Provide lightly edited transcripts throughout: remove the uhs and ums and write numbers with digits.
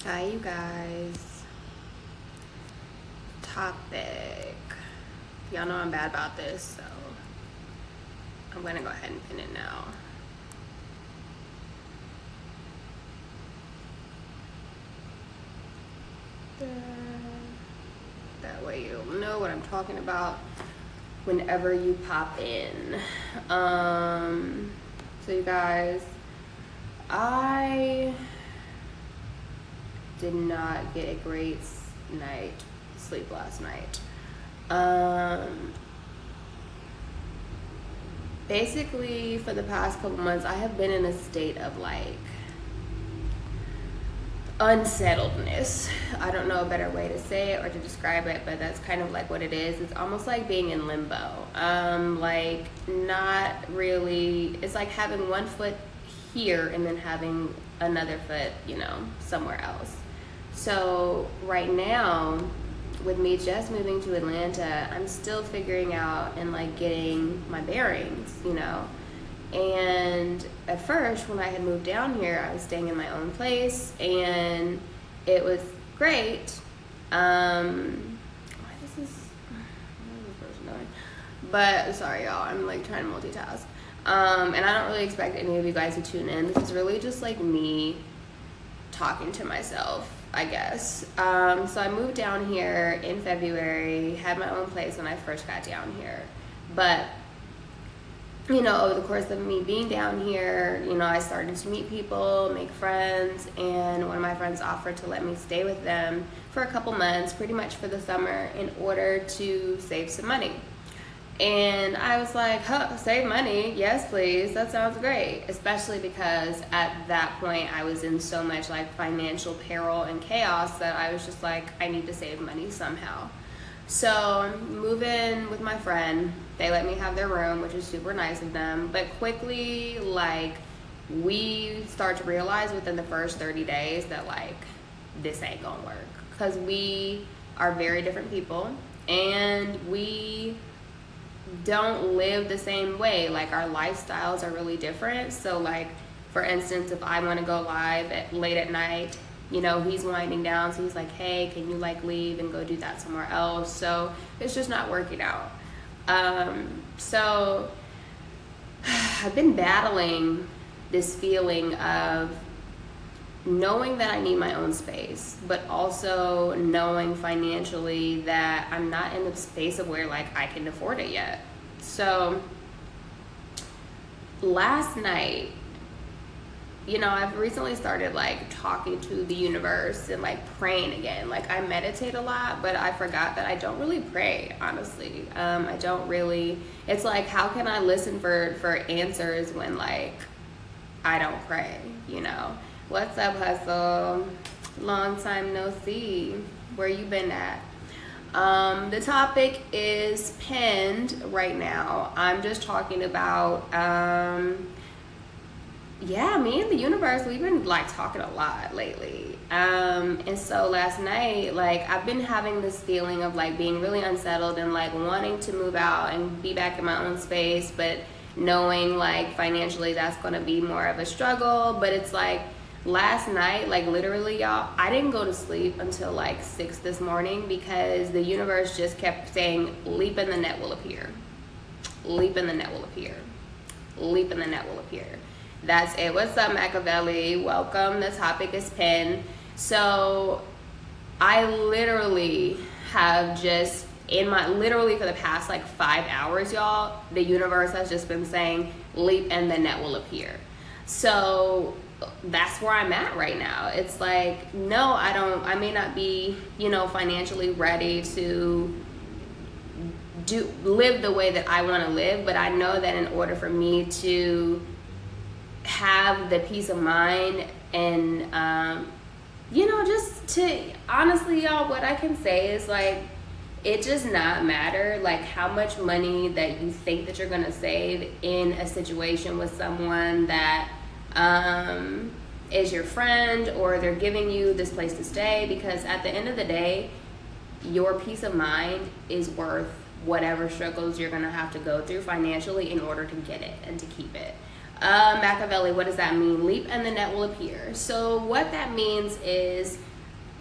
Hi, you guys. Topic. Y'all know I'm bad about this, so I'm gonna go ahead and pin it now. That way you'll know what I'm talking about whenever you pop in. So you guys, I did not get a great night sleep last night. Basically for the past couple months I have been in a state of like unsettledness. I don't know a better way to say it or to describe it, but that's kind of like what it is. It's almost like being in limbo. Like not really, it's like having one foot here and then having another foot, somewhere else. So right now, with me just moving to Atlanta, I'm still figuring out and like getting my bearings, And at first, when I had moved down here, I was staying in my own place, and it was great. What is this person doing? But sorry, y'all. I'm like trying to multitask. And I don't really expect any of you guys to tune in. This is really just like me talking to myself, I guess. So I moved down here in February, had my own place when I first got down here. But, over the course of me being down here, I started to meet people, make friends, and one of my friends offered to let me stay with them for a couple months, pretty much for the summer, in order to save some money. And I was like, save money? Yes, please. That sounds great. Especially because at that point I was in so much like financial peril and chaos that I was just like, I need to save money somehow. So move in with my friend. They let me have their room, which is super nice of them. But quickly, like, we start to realize within the first 30 days that like, this ain't gonna work. Because we are very different people and we don't live the same way. Like our lifestyles are really different. So like, for instance, if I want to go live late at night, he's winding down, so he's like, hey, can you like leave and go do that somewhere else? So it's just not working out. So I've been battling this feeling of knowing that I need my own space, but also knowing financially that I'm not in a space of where like I can afford it yet. So last night, I've recently started like talking to the universe and like praying again. Like I meditate a lot, but I forgot that I don't really pray, honestly. I don't really, it's like, how can I listen for answers when like I don't pray, What's up, Hustle? Long time no see. Where you been at? The topic is pinned right now. I'm just talking about, me and the universe, we've been like talking a lot lately. And so last night, like I've been having this feeling of like being really unsettled and like wanting to move out and be back in my own space, but knowing like financially that's gonna be more of a struggle. But it's like, last night, like literally, y'all, I didn't go to sleep until like 6 this morning because the universe just kept saying, leap and the net will appear. Leap and the net will appear. Leap and the net will appear. That's it. What's up, Machiavelli? Welcome. The topic is pinned. So I literally have just literally for the past like 5 hours, y'all, the universe has just been saying, leap and the net will appear. So that's where I'm at right now. It's like, no, I may not be, financially ready to live the way that I want to live, but I know that in order for me to have the peace of mind and, just to, honestly, y'all, what I can say is like, it does not matter like how much money that you think that you're going to save in a situation with someone that is your friend or they're giving you this place to stay, because at the end of the day, your peace of mind is worth whatever struggles you're gonna have to go through financially in order to get it and to keep it. Machiavelli, what does that mean? Leap and the net will appear. So what that means is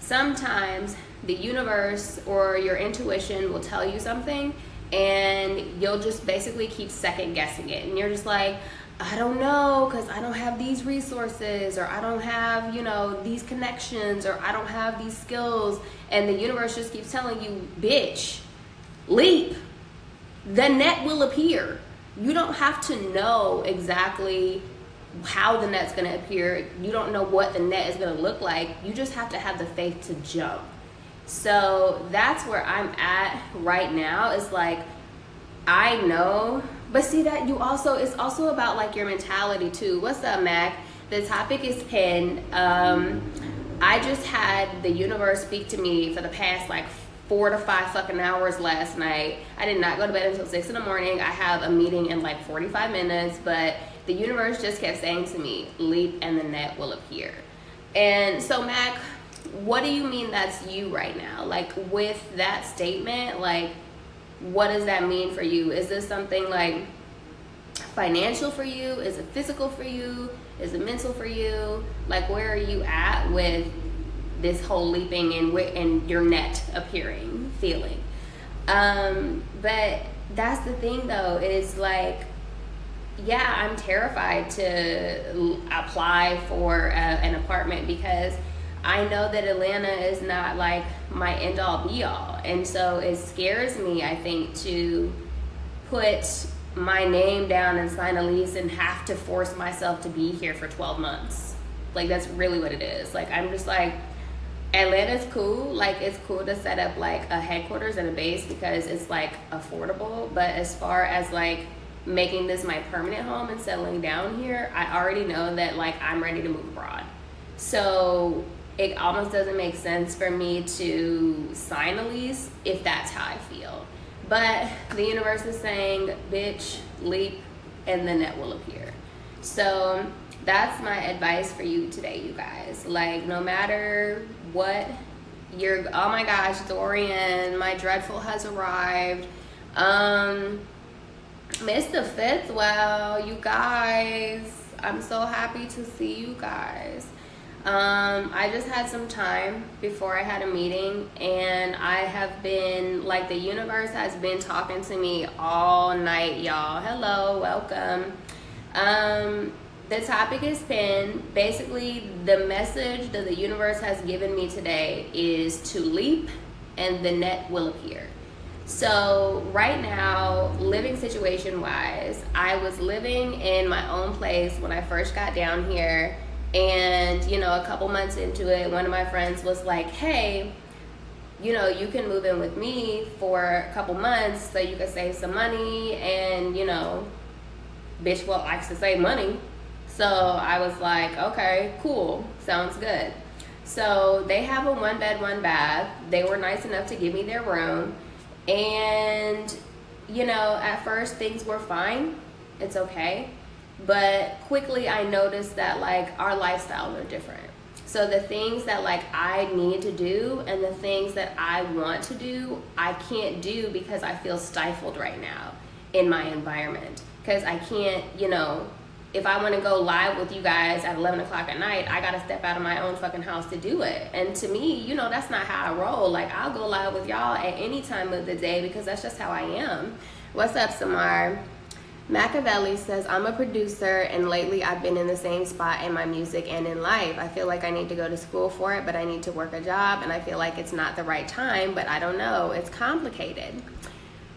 sometimes the universe or your intuition will tell you something, and you'll just basically keep second guessing it, and you're just like, I don't know, because I don't have these resources, or I don't have, you know, these connections, or I don't have these skills. And the universe just keeps telling you, bitch, leap. The net will appear. You don't have to know exactly how the net's going to appear. You don't know what the net is going to look like. You just have to have the faith to jump. So that's where I'm at right now. It's like, I know, but see that you also, it's also about like your mentality too. What's up, Mac? The topic is pen. I just had the universe speak to me for the past like 4 to 5 fucking hours last night. I did not go to bed until 6 in the morning. I have a meeting in like 45 minutes, but the universe just kept saying to me, leap and the net will appear. And so, Mac, what do you mean that's you right now? Like, with that statement, like, what does that mean for you? Is this something like financial for you? Is it physical for you? Is it mental for you? Like, where are you at with this whole leaping and your net appearing feeling? But that's the thing though, is like, yeah, I'm terrified to apply for an apartment because I know that Atlanta is not like my end all be all. And so it scares me, I think, to put my name down and sign a lease and have to force myself to be here for 12 months. Like, that's really what it is. Like, I'm just like, Atlanta's cool. Like, it's cool to set up like a headquarters and a base because it's like affordable. But as far as like making this my permanent home and settling down here, I already know that like I'm ready to move abroad. So it almost doesn't make sense for me to sign a lease if that's how I feel. But the universe is saying, bitch, leap, and the net will appear. So that's my advice for you today, you guys. Like, no matter what you're, oh my gosh, Dorian, my dreadful has arrived. Mr. Fitzwell, you guys, I'm so happy to see you guys. I just had some time before I had a meeting, and I have been, like, the universe has been talking to me all night, y'all. Hello, welcome. The topic is pen. Basically, the message that the universe has given me today is to leap and the net will appear. So right now, living situation wise, I was living in my own place when I first got down here. And, you know, a couple months into it, one of my friends was like, hey, you know, you can move in with me for a couple months so you can save some money. And, you know, bitch, well, likes to save money. So I was like, okay, cool, sounds good. So they have a 1-bed, 1-bath. They were nice enough to give me their room. And, you know, at first things were fine. It's okay. But quickly I noticed that like our lifestyles are different. So the things that like I need to do and the things that I want to do, I can't do because I feel stifled right now in my environment. Because I can't, you know, if I want to go live with you guys at 11 o'clock at night, I got to step out of my own fucking house to do it. And to me, you know, that's not how I roll. Like, I'll go live with y'all at any time of the day because that's just how I am. What's up, Samar? Machiavelli says, I'm a producer, and lately I've been in the same spot in my music and in life. I feel like I need to go to school for it, but I need to work a job, and I feel like it's not the right time, but I don't know. It's complicated.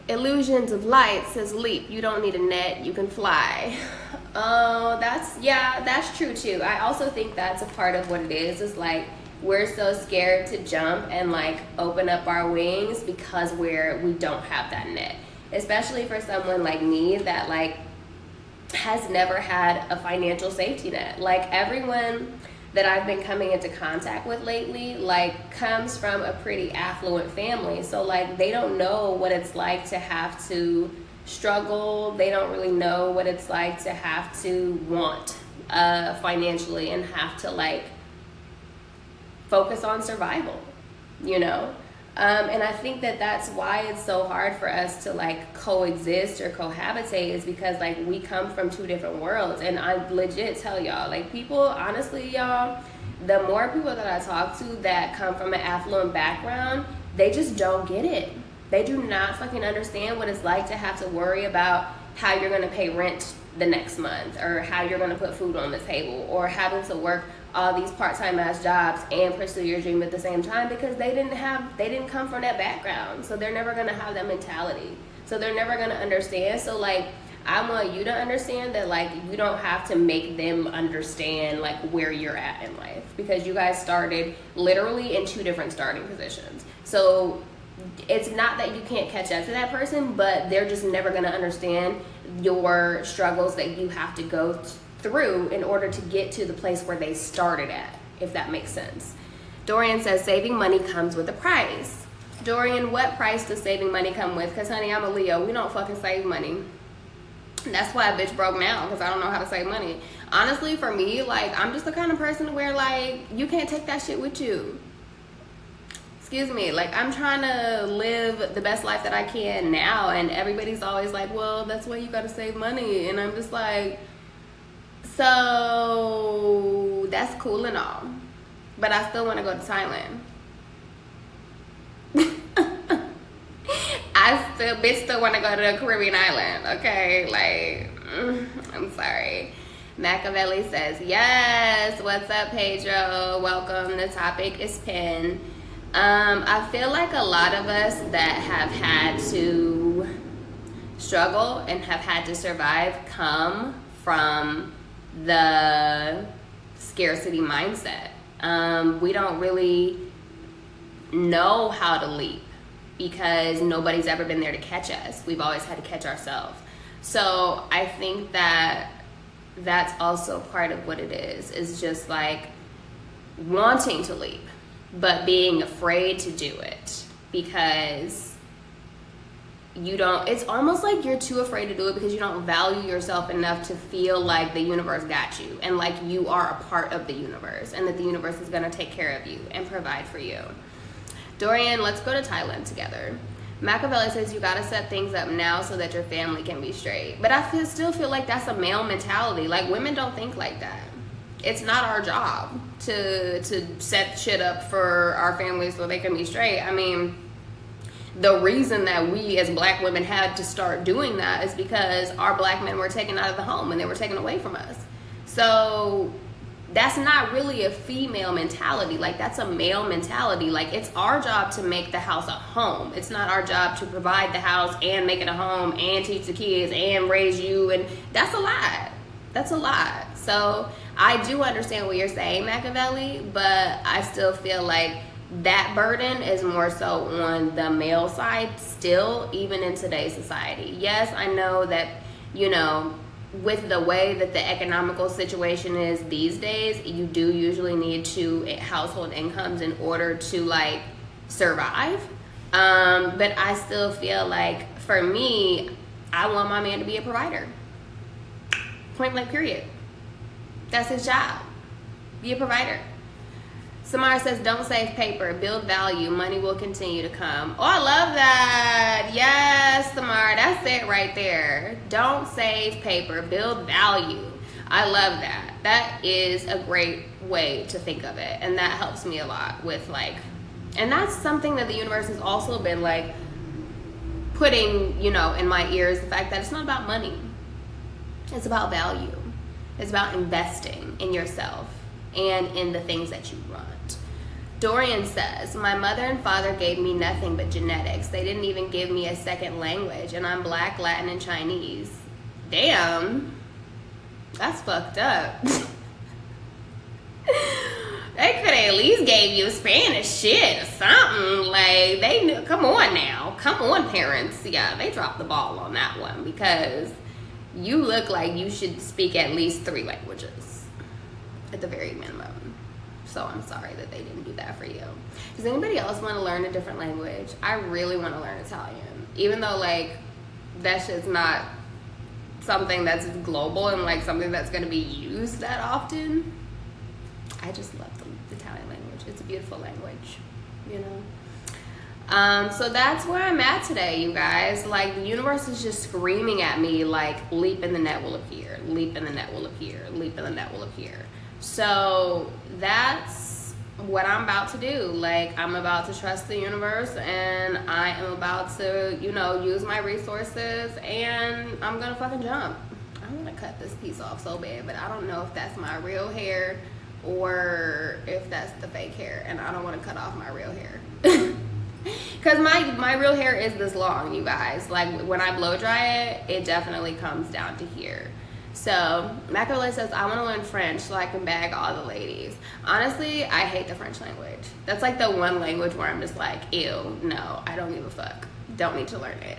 Illusions of Light says, leap. You don't need a net. You can fly. Oh, that's true too. I also think that's a part of what it is like we're so scared to jump and like open up our wings because we don't have that net. Especially for someone like me that like has never had a financial safety net. Like, everyone that I've been coming into contact with lately like comes from a pretty affluent family. So like they don't know what it's like to have to struggle. They don't really know what it's like to have to want financially and have to like focus on survival, you know? And I think that that's why it's so hard for us to like coexist or cohabitate, is because like we come from two different worlds. And I legit tell y'all, like, people, honestly, y'all, the more people that I talk to that come from an affluent background, they just don't get it. They do not fucking understand what it's like to have to worry about how you're going to pay rent the next month, or how you're going to put food on the table, or having to work all these part-time ass jobs and pursue your dream at the same time, because they didn't come from that background. So they're never going to have that mentality. So they're never going to understand. So like, I want you to understand that like, you don't have to make them understand like where you're at in life, because you guys started literally in 2 different starting positions. So it's not that you can't catch up to that person, but they're just never going to understand your struggles that you have to go through in order to get to the place where they started at, if that makes sense. Dorian says saving money comes with a price. Dorian, what price does saving money come with? Because honey, I'm a Leo. We don't fucking save money. That's why a bitch broke now, because I don't know how to save money. Honestly, for me, like, I'm just the kind of person where like, you can't take that shit with you. Excuse me, like, I'm trying to live the best life that I can now, and everybody's always like, well, that's why you gotta save money. And I'm just like, so that's cool and all, but I still want to go to Thailand. I still want to go to a Caribbean island, okay? Like, I'm sorry. Machiavelli says, yes, what's up, Pedro? Welcome. The topic is pen. I feel like a lot of us that have had to struggle and have had to survive come from the scarcity mindset. We don't really know how to leap because nobody's ever been there to catch us. We've always had to catch ourselves. So I think that that's also part of what it is just like wanting to leap, but being afraid to do it because it's almost like you're too afraid to do it because you don't value yourself enough to feel like the universe got you and like you are a part of the universe and that the universe is going to take care of you and provide for you. Dorian, let's go to Thailand together. Machiavelli says you got to set things up now so that your family can be straight. But I still feel like that's a male mentality. Like, women don't think like that. It's not our job to set shit up for our families so they can be straight. I mean, the reason that we as black women had to start doing that is because our black men were taken out of the home and they were taken away from us. So that's not really a female mentality. Like, that's a male mentality. Like, it's our job to make the house a home. It's not our job to provide the house and make it a home and teach the kids and raise you. And that's a lot. That's a lot. So I do understand what you're saying, Machiavelli, but I still feel like that burden is more so on the male side still, even in today's society. Yes, I know that, you know, with the way that the economical situation is these days, you do usually need 2 household incomes in order to like survive. But I still feel like for me, I want my man to be a provider. Point blank period. That's his job. Be a provider. Samara says, don't save paper, build value, money will continue to come. Oh, I love that. Yes, Samara, that's it right there. Don't save paper, build value. I love that. That is a great way to think of it. And that helps me a lot with like, and that's something that the universe has also been like putting, you know, in my ears, the fact that it's not about money. It's about value. It's about investing in yourself and in the things that you want. Dorian says, my mother and father gave me nothing but genetics. They didn't even give me a second language, and I'm Black, Latin, and Chinese. Damn, that's fucked up. They could have at least gave you Spanish shit or something. Like, they knew. Come on now. Come on, parents. Yeah, they dropped the ball on that one because you look like you should speak at least 3 languages at the very minimum. So I'm sorry that they didn't do that for you. Does anybody else want to learn a different language? I really want to learn Italian. Even though, like, that shit's not something that's global and, like, something that's going to be used that often. I just love the Italian language. It's a beautiful language, you know? So that's where I'm at today, you guys. Like, the universe is just screaming at me, like, leap and the net will appear. Leap and the net will appear. Leap and the net will appear. So that's what I'm about to do. Like, I'm about to trust the universe, and I am about to, you know, use my resources, and I'm gonna fucking jump. I'm gonna cut this piece off so bad, but I don't know if that's my real hair or if that's the fake hair, and I don't want to cut off my real hair. Because my real hair is this long, you guys. Like, when I blow dry it, it definitely comes down to here. So Machiavelli says, I want to learn French so I can bag all the ladies. Honestly, I hate the French language. That's like the one language where I'm just like, ew, no, I don't give a fuck. Don't need to learn it.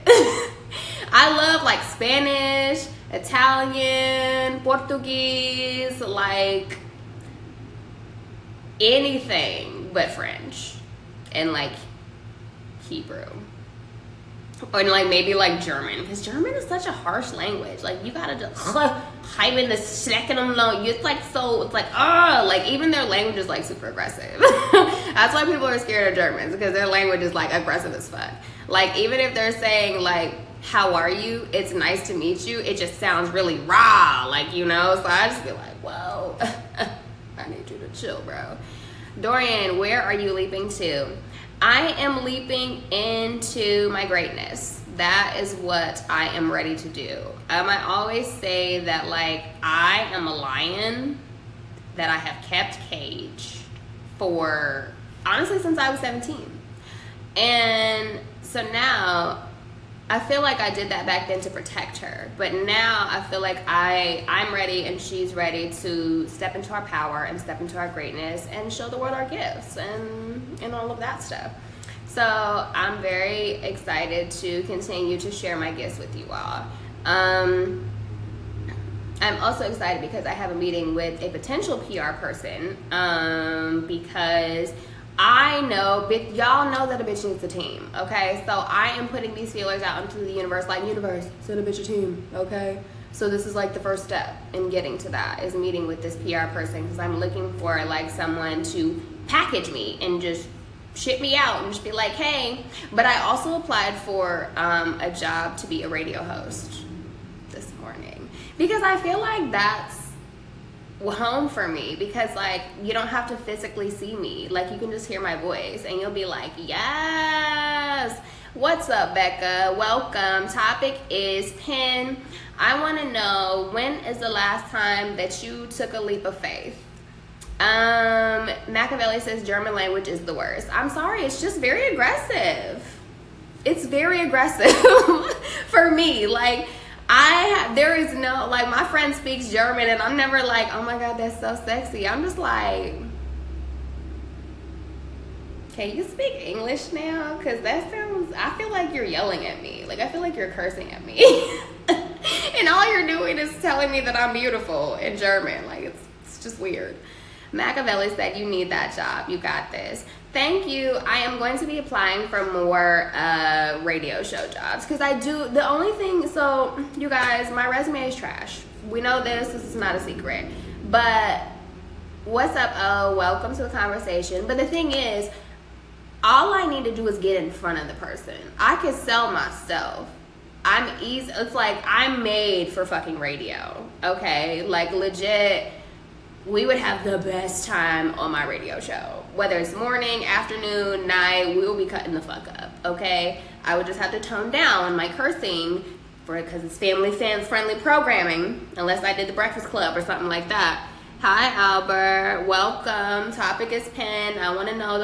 I love like Spanish, Italian, Portuguese, like anything but French and like Hebrew. Or like maybe like German, because German is such a harsh language. Like, you gotta just it's like, so it's like, like even their language is like super aggressive. That's why people are scared of Germans, because their language is like aggressive as fuck. Like, even if they're saying like, how are you, it's nice to meet you, it just sounds really raw, like, you know. So I just be like, whoa. I need you to chill, bro. Dorian, where are you leaping to? I am leaping into my greatness. That is what I am ready to do. I always say that, like, I am a lion that I have kept caged for, honestly, since I was 17. And so now I feel like I did that back then to protect her, but now I feel like I'm ready and she's ready to step into our power and step into our greatness and show the world our gifts and all of that stuff. So I'm very excited to continue to share my gifts with you all. I'm also excited because I have a meeting with a potential PR person, because I know, y'all know that a bitch needs a team, okay? So I am putting these feelers out into the universe, like, universe, send a bitch a team, okay? So this is like the first step in getting to that, is meeting with this PR person, because I'm looking for like someone to package me and just ship me out and just be like, hey. But I also applied for a job to be a radio host this morning, because I feel like that's home for me, because like, you don't have to physically see me, like, you can just hear my voice and you'll be like, yes. What's up, Becca? Welcome. Topic is pen. I want to know, when is the last time that you took a leap of faith? Machiavelli says German language is the worst. I'm sorry, it's just very aggressive. It's very aggressive for me. Like, there is no, like, my friend speaks German and I'm never like, oh my God, that's so sexy. I'm just like, can you speak English now? Because that sounds, I feel like you're yelling at me. Like, I feel like you're cursing at me. And all you're doing is telling me that I'm beautiful in German. Like, it's just weird. Machiavelli said, you need that job. You got this. Thank you. I am going to be applying for more radio show jobs, because I do. The only thing, so you guys, my resume is trash. We know this. This is not a secret. But what's up? Oh, welcome to the conversation. But the thing is, all I need to do is get in front of the person. I can sell myself. I'm easy. It's like, I'm made for fucking radio. Okay, like, legit. We would have the best time on my radio show. Whether it's morning, afternoon, night, we will be cutting the fuck up, okay? I would just have to tone down my cursing because it's family friendly programming, unless I did the Breakfast Club or something like that. Hi, Albert. Welcome. Topic is pen. I want to know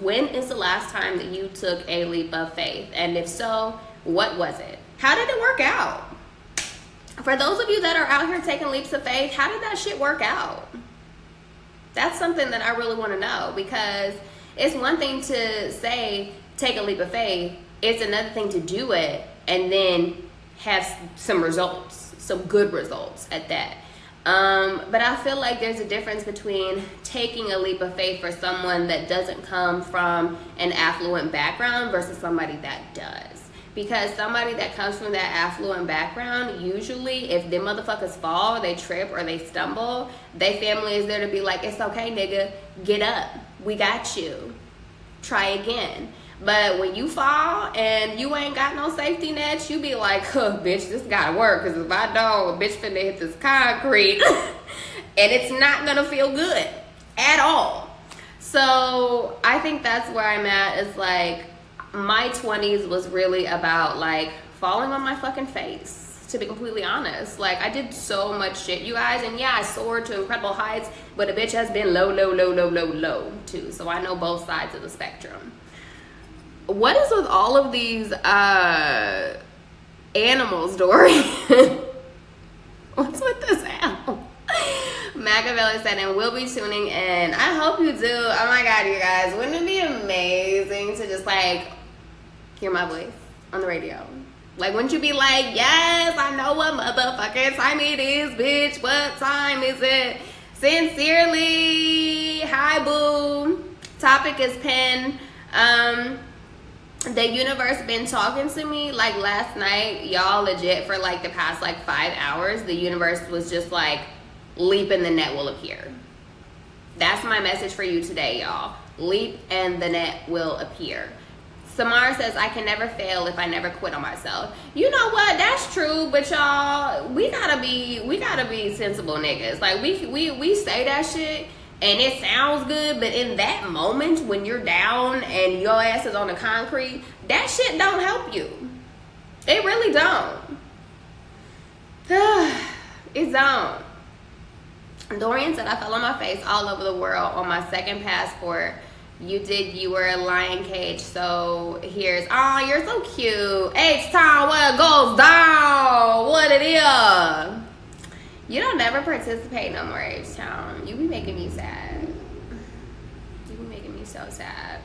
when is the last time that you took a leap of faith? And if so, what was it? How did it work out? For those of you that are out here taking leaps of faith, how did that shit work out? That's something that I really want to know, because it's one thing to say, take a leap of faith. It's another thing to do it and then have some results, some good results at that. But I feel like there's a difference between taking a leap of faith for someone that doesn't come from an affluent background versus somebody that does. Because somebody that comes from that affluent background, usually if them motherfuckers fall, they trip or they stumble, their family is there to be like, it's okay, nigga, get up, we got you, try again. But when you fall and you ain't got no safety net, you be like, huh, bitch, this gotta work, because if I don't, a bitch finna hit this concrete. And it's not gonna feel good at all. So I think that's where I'm at, is like, my 20s was really about like falling on my fucking face, to be completely honest. Like, I did so much shit, you guys, and yeah, I soared to incredible heights, but a bitch has been low, low, low, low, low, low too. So I know both sides of the spectrum. What is with all of these animals, Dory? What's with this animal? Machiavelli said, and we'll be tuning in. I hope you do. Oh my God, you guys. Wouldn't it be amazing to just like hear my voice on the radio? Like, wouldn't you be like, yes, I know what motherfucking time it is, bitch. What time is it? Sincerely. Hi, boo. Topic is pen. The universe been talking to me. Like, last night, y'all, legit, for like the past like 5 hours, the universe was just like, leap and the net will appear. That's my message for you today, y'all. Leap and the net will appear. Samara says, I can never fail if I never quit on myself. You know what? That's true, but y'all, we gotta be sensible niggas. Like, we say that shit and it sounds good, but in that moment when you're down and your ass is on the concrete, that shit don't help you. It really don't. It don't. Dorian said, I fell on my face all over the world on my second passport. You were a lion cage, so here's, oh, you're so cute. H-Town, what goes down? What it is? You don't never participate no more, H-Town. You be making me sad. You be making me so sad.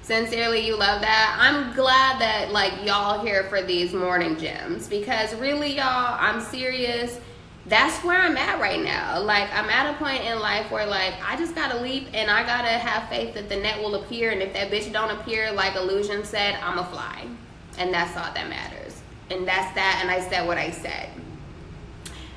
Sincerely, you love that. I'm glad that, like, y'all here for these morning gems, because really, y'all, I'm serious. That's where I'm at right now. Like, I'm at a point in life where, like, I just gotta leap and I gotta have faith that the net will appear. And if that bitch don't appear, like Illusion said, I'ma fly. And that's all that matters. And that's that. And I said what I said.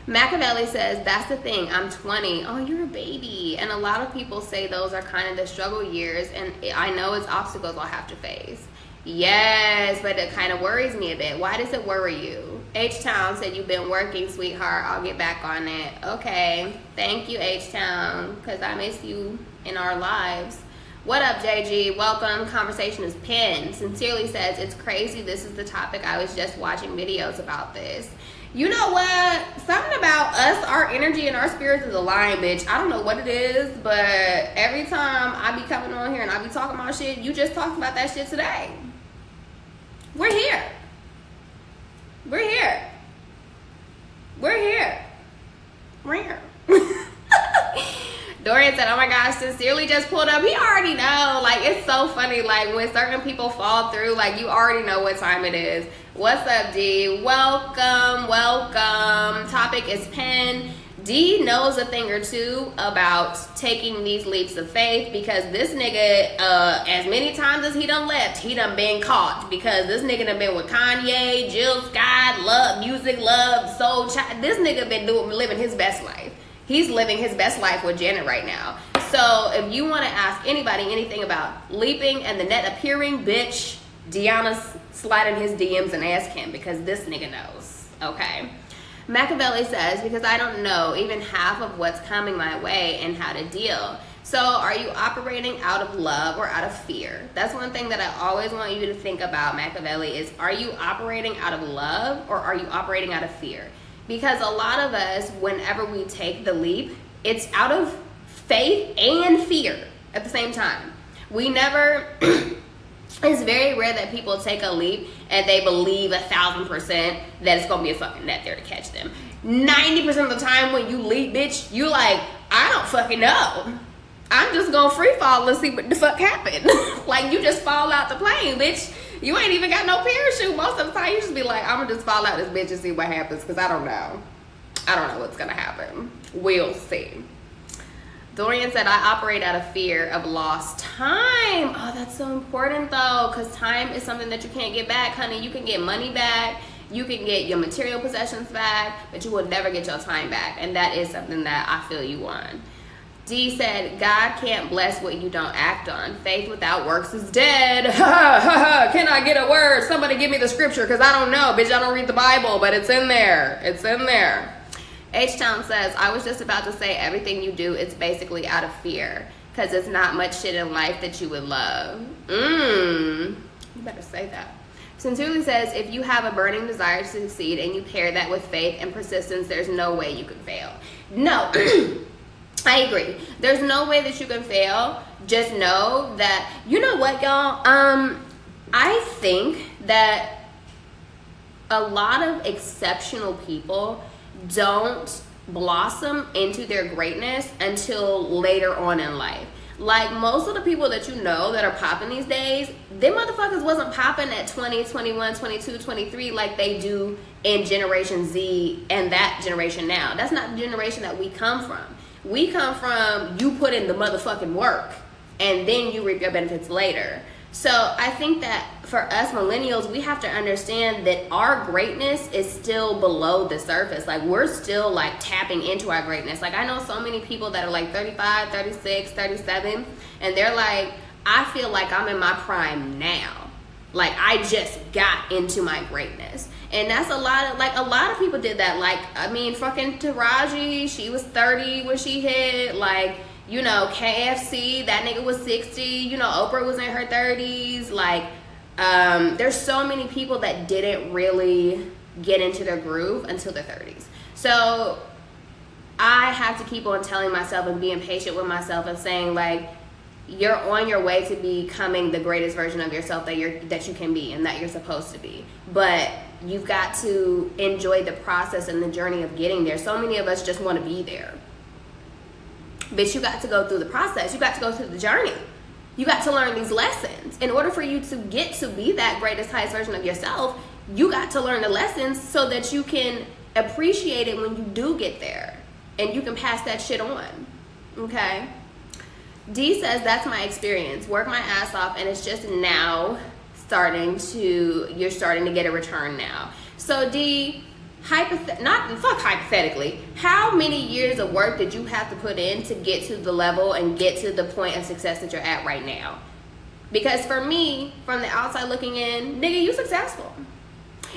Machiavelli says, that's the thing. I'm 20. Oh, you're a baby. And a lot of people say those are kind of the struggle years. And I know it's obstacles I'll have to face. Yes, but it kind of worries me a bit. Why does it worry you? H-Town said, you've been working, sweetheart. I'll get back on it. Okay. Thank you, H-Town, because I miss you in our lives. What up, JG? Welcome. Conversation is pinned. Sincerely says, it's crazy. This is the topic. I was just watching videos about this. You know what? Something about us, our energy and our spirits is aligned, bitch. I don't know what it is, but every time I be coming on here and I be talking about shit, you just talked about that shit today. We're here. We're here. We're here. We're here. Dorian said, oh my gosh, sincerely just pulled up. He already know. Like, it's so funny. Like, when certain people fall through, like, you already know what time it is. What's up, D? Welcome, welcome. Topic is pen. D knows a thing or two about taking these leaps of faith, because this nigga, as many times as he done left, he done been caught, because this nigga done been with Kanye, Jill Scott, Love, Music, Love, Soul Child. This nigga been living his best life. He's living his best life with Janet right now. So if you want to ask anybody anything about leaping and the net appearing, bitch, Deanna's slide in his DMs and ask him, because this nigga knows, okay? Machiavelli says, because I don't know even half of what's coming my way and how to deal. So are you operating out of love or out of fear? That's one thing that I always want you to think about, Machiavelli, is are you operating out of love or are you operating out of fear? Because a lot of us, whenever we take the leap, it's out of faith and fear at the same time. We never... It's very rare that people take a leap and they believe 1,000% that it's gonna be a fucking net there to catch them. 90% of the time when you leap, bitch, you like, I don't fucking know. I'm just gonna free fall and see what the fuck happened. Like, you just fall out the plane, bitch. You ain't even got no parachute. Most of the time you just be like, I'm gonna just fall out this bitch and see what happens, because I don't know. I don't know what's gonna happen. We'll see. Dorian said, I operate out of fear of lost time. Oh, that's so important though, because time is something that you can't get back, honey. You can get money back, you can get your material possessions back, but you will never get your time back. And that is something that I feel you on. D said, God can't bless what you don't act on. Faith without works is dead. Can I get a word? Somebody give me the scripture, because I don't know. Bitch, I don't read the Bible, but it's in there. It's in there. H-Town says, I was just about to say everything you do is basically out of fear because it's not much shit in life that you would love. You better say that. Sincerely says, if you have a burning desire to succeed and you pair that with faith and persistence, there's no way you can fail. No, I agree. There's no way that you can fail. Just know that, you know what, y'all? I think that a lot of exceptional people don't blossom into their greatness until later on in life. Like, most of the people that you know that are popping these days, them motherfuckers wasn't popping at 20, 21, 22, 23 like they do in Generation Z and that generation now. That's not the generation that we come from. We come from, you put in the motherfucking work and then you reap your benefits later. So I think that for us millennials, we have to understand that our greatness is still below the surface. Like, we're still like tapping into our greatness. Like, I know so many people that are like 35, 36, 37, and they're like, I feel like I'm in my prime now. Like, I just got into my greatness. And that's a lot of people did that. Like, I mean, fucking Taraji, she was 30 when she hit, like, you know, KFC, that nigga was 60. You know, Oprah was in her 30s. Like, there's so many people that didn't really get into their groove until their 30s. So I have to keep on telling myself and being patient with myself and saying, like, you're on your way to becoming the greatest version of yourself that you can be and that you're supposed to be. But you've got to enjoy the process and the journey of getting there. So many of us just want to be there. But you got to go through the process. You got to go through the journey. You got to learn these lessons. In order for you to get to be that greatest, highest version of yourself, you got to learn the lessons so that you can appreciate it when you do get there. And you can pass that shit on. Okay? D says, that's my experience. Work my ass off, and it's just now you're starting to get a return now. So D, hypothetically, how many years of work did you have to put in to get to the level and get to the point of success that you're at right now? Because for me, from the outside looking in, nigga, you successful.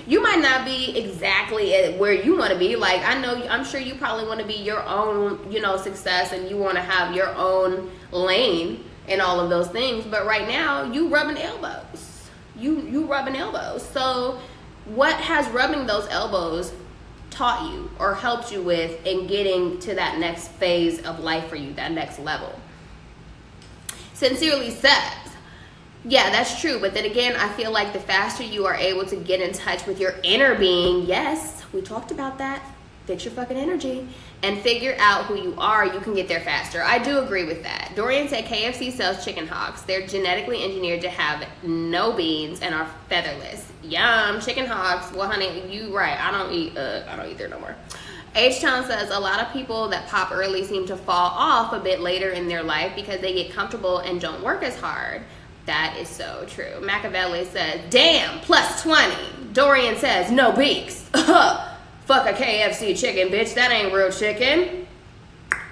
You might not be exactly at where you want to be. Like, I'm sure you probably want to be your own, you know, success, and you want to have your own lane and all of those things. But right now, you rubbing elbows. You rubbing elbows. So what has rubbing those elbows taught you or helped you with in getting to that next phase of life for you, that next level? Sincerely says, yeah, that's true. But then again, I feel like the faster you are able to get in touch with your inner being, yes, we talked about that, fix your fucking energy, and figure out who you are, you can get there faster. I do agree with that. Dorian said KFC sells chicken hawks. They're genetically engineered to have no beans and are featherless. Yum, chicken hawks. Well, honey, you right. I don't eat there no more. H-Town says a lot of people that pop early seem to fall off a bit later in their life because they get comfortable and don't work as hard. That is so true. Machiavelli says, damn, plus 20. Dorian says, no beaks. Fuck a KFC chicken, bitch. That ain't real chicken.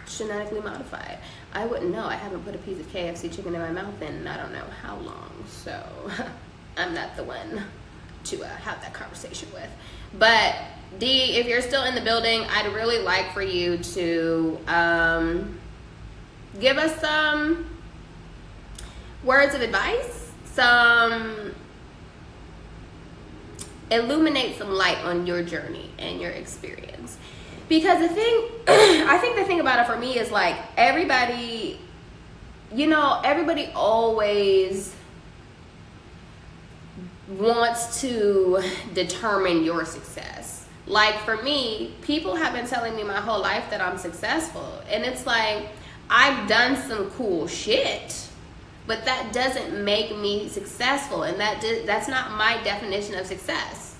Genetically modified. I wouldn't know. I haven't put a piece of KFC chicken in my mouth in I don't know how long. So I'm not the one to have that conversation with. But D, if you're still in the building, I'd really like for you to give us some words of advice, illuminate some light on your journey and your experience. Because I think the thing about it for me is, like, everybody always wants to determine your success. Like, for me, people have been telling me my whole life that I'm successful, and it's like, I've done some cool shit, but that doesn't make me successful, and that's not my definition of success.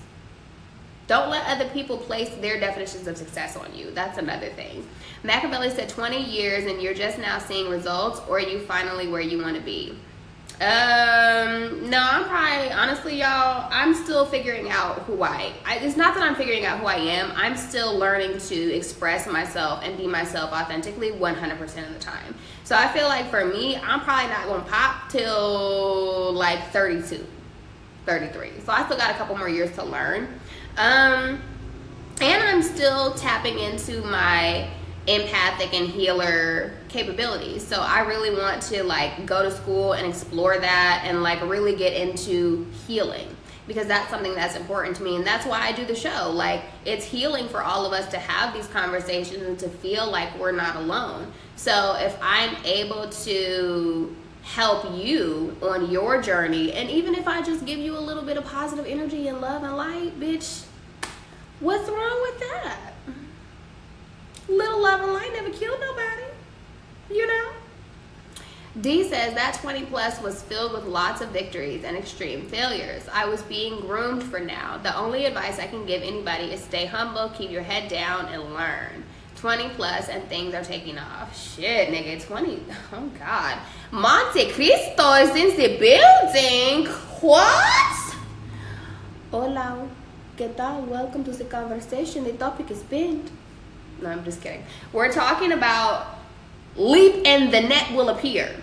Don't let other people place their definitions of success on you. That's another thing. Machiavelli said 20 years and you're just now seeing results, or are you finally where you want to be? No, I'm probably, honestly, y'all, I'm still figuring out it's not that I'm figuring out who I am. I'm still learning to express myself and be myself authentically 100% of the time. So I feel like for me, I'm probably not going to pop till like 32, 33. So I still got a couple more years to learn. And I'm still tapping into my empathic and healer capabilities. So I really want to like go to school and explore that and like really get into healing, because that's something that's important to me, and that's why I do the show. Like, it's healing for all of us to have these conversations and to feel like we're not alone. So if I'm able to help you on your journey, and even if I just give you a little bit of positive energy and love and light, bitch, what's wrong with that? Little love and light never killed nobody, you know? D says that 20 plus was filled with lots of victories and extreme failures. I was being groomed for now. The only advice I can give anybody is stay humble, keep your head down, and learn. 20 plus and things are taking off. Shit, nigga, 20. Oh, God. Monte Cristo is in the building. What? Hola. ¿Qué tal? Welcome to the conversation. The topic is pinned. No, I'm just kidding. We're talking about leap and the net will appear.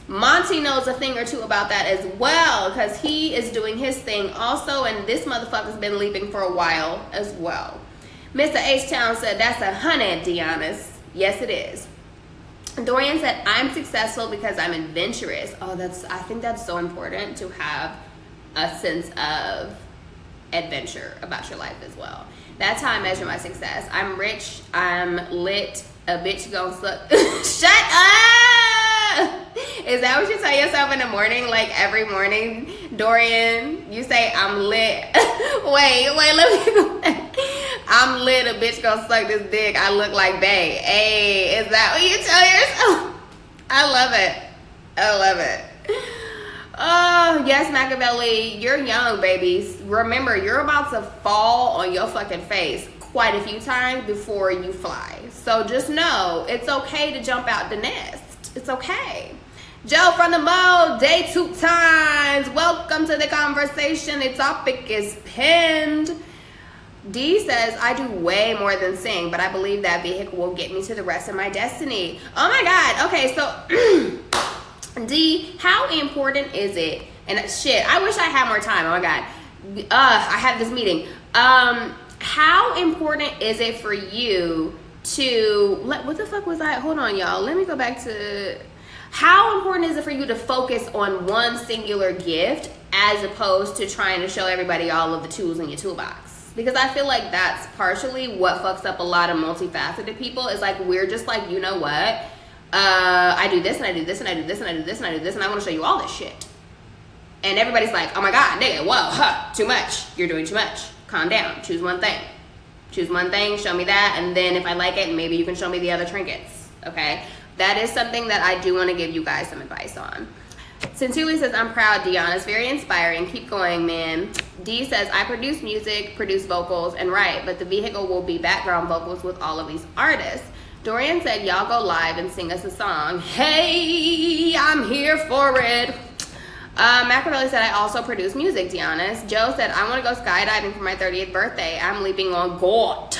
Monty knows a thing or two about that as well, because he is doing his thing also, and this motherfucker's been leaping for a while as well. Mr. H-Town said, that's 100, Deanna's. Yes, it is. Dorian said, I'm successful because I'm adventurous. Oh, I think that's so important to have a sense of adventure about your life as well. That's how I measure my success. I'm rich, I'm lit, a bitch gon' suck. Shut up! Is that what you tell yourself in the morning? Like every morning, Dorian, you say, I'm lit. wait, let me go back. I'm lit, a bitch gon' suck this dick. I look like bae. Hey, is that what you tell yourself? I love it. Oh, yes, Machiavelli, you're young, babies. Remember, you're about to fall on your fucking face quite a few times before you fly. So just know, it's okay to jump out the nest. It's okay. Joe from the Mo, day 2 times. Welcome to the conversation. The topic is pinned. D says, I do way more than sing, but I believe that vehicle will get me to the rest of my destiny. Oh my God. Okay, so... D, how important is it? And shit, I wish I had more time. Oh my God. I had this meeting. How important is it for you to, what the fuck was that? Hold on, y'all. Let me go back to, how important is it for you to focus on one singular gift as opposed to trying to show everybody all of the tools in your toolbox? Because I feel like that's partially what fucks up a lot of multifaceted people, is like, we're just like, you know what? I do this and I do this and I do this and I do this and I do this and I want to show you all this shit. And everybody's like, oh my God, nigga, whoa, too much. You're doing too much. Calm down. Choose one thing. Choose one thing, show me that, and then if I like it, maybe you can show me the other trinkets, okay? That is something that I do want to give you guys some advice on. Sincerely says, I'm proud, Deanna. It's very inspiring. Keep going, man. D says, I produce music, produce vocals, and write, but the vehicle will be background vocals with all of these artists. Dorian said, y'all go live and sing us a song. Hey, I'm here for it. Machiavelli said, I also produce music, Deanna. Joe said, I want to go skydiving for my 30th birthday. I'm leaping on GOAT.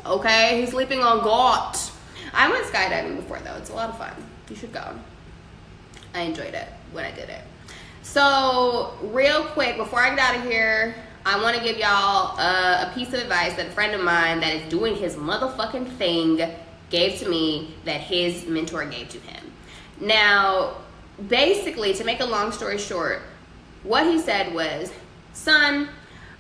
Okay? He's leaping on GOAT. I went skydiving before, though. It's a lot of fun. You should go. I enjoyed it when I did it. So, real quick, before I get out of here, I want to give y'all a piece of advice that a friend of mine that is doing his motherfucking thing gave to me that his mentor gave to him. Now, basically, to make a long story short, what he said was, son,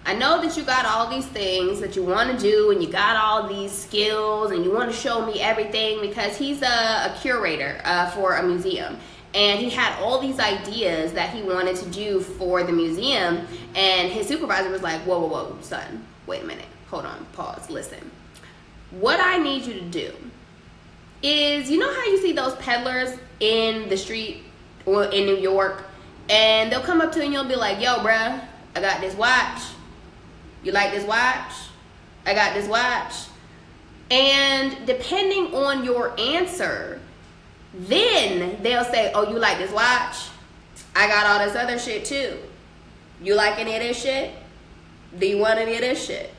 I know that you got all these things that you want to do and you got all these skills and you want to show me everything, because he's a curator for a museum. And he had all these ideas that he wanted to do for the museum. And his supervisor was like, whoa, son, wait a minute. Hold on, pause, listen. What I need you to do is, you know how you see those peddlers in the street or in New York? And they'll come up to you and you'll be like, yo, bruh, I got this watch. You like this watch? I got this watch. And depending on your answer, then they'll say, oh, you like this watch? I got all this other shit too. You like any of this shit? Do you want any of this shit?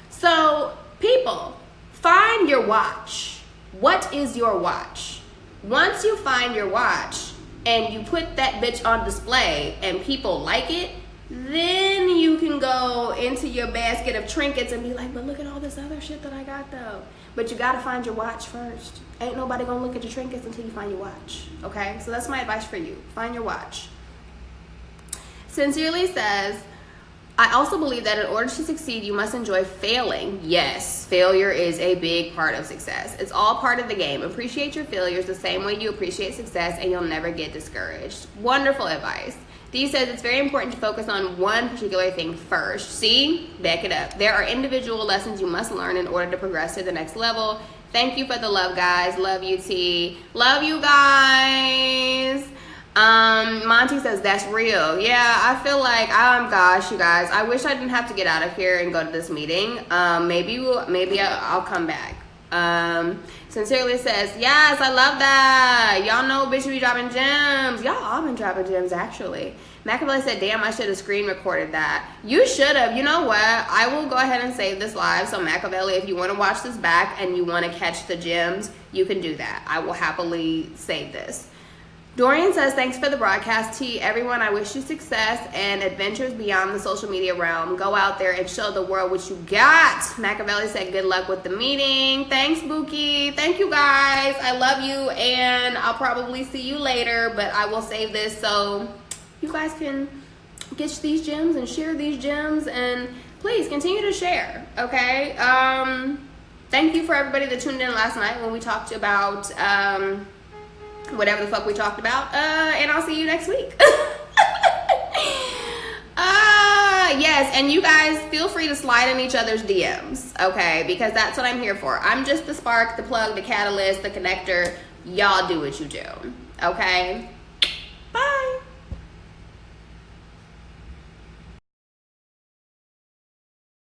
So, people, find your watch. What is your watch? Once you find your watch and you put that bitch on display and people like it, then you you can go into your basket of trinkets and be like, but look at all this other shit that I got though. But you gotta find your watch first. Ain't nobody gonna look at your trinkets until you find your watch. Okay? So that's my advice for you. Find your watch. Sincerely says, I also believe that in order to succeed, you must enjoy failing. Yes, failure is a big part of success. It's all part of the game. Appreciate your failures the same way you appreciate success, and you'll never get discouraged. Wonderful advice. Dee says it's very important to focus on one particular thing first. See? Back it up. There are individual lessons you must learn in order to progress to the next level. Thank you for the love, guys. Love you, T. Love you guys. Monty says that's real. Yeah, I feel like, gosh, you guys, I wish I didn't have to get out of here and go to this meeting. Maybe I'll come back. Sincerely says, yes, I love that. Y'all know bitch be dropping gems. Y'all all been dropping gems, actually. Machiavelli said, damn, I should have screen recorded that. You should have. You know what? I will go ahead and save this live. So Machiavelli, if you want to watch this back and you want to catch the gems, you can do that. I will happily save this. Dorian says, thanks for the broadcast, T. Everyone, I wish you success and adventures beyond the social media realm. Go out there and show the world what you got. Machiavelli said, good luck with the meeting. Thanks, Buki. Thank you, guys. I love you, and I'll probably see you later, but I will save this so you guys can get these gems and share these gems, and please continue to share, okay? Thank you for everybody that tuned in last night when we talked about whatever the fuck we talked about, and I'll see you next week. Yes, and you guys feel free to slide in each other's DMs, okay, because that's what I'm here for. I'm just the spark, the plug, the catalyst, the connector. Y'all do what you do, okay?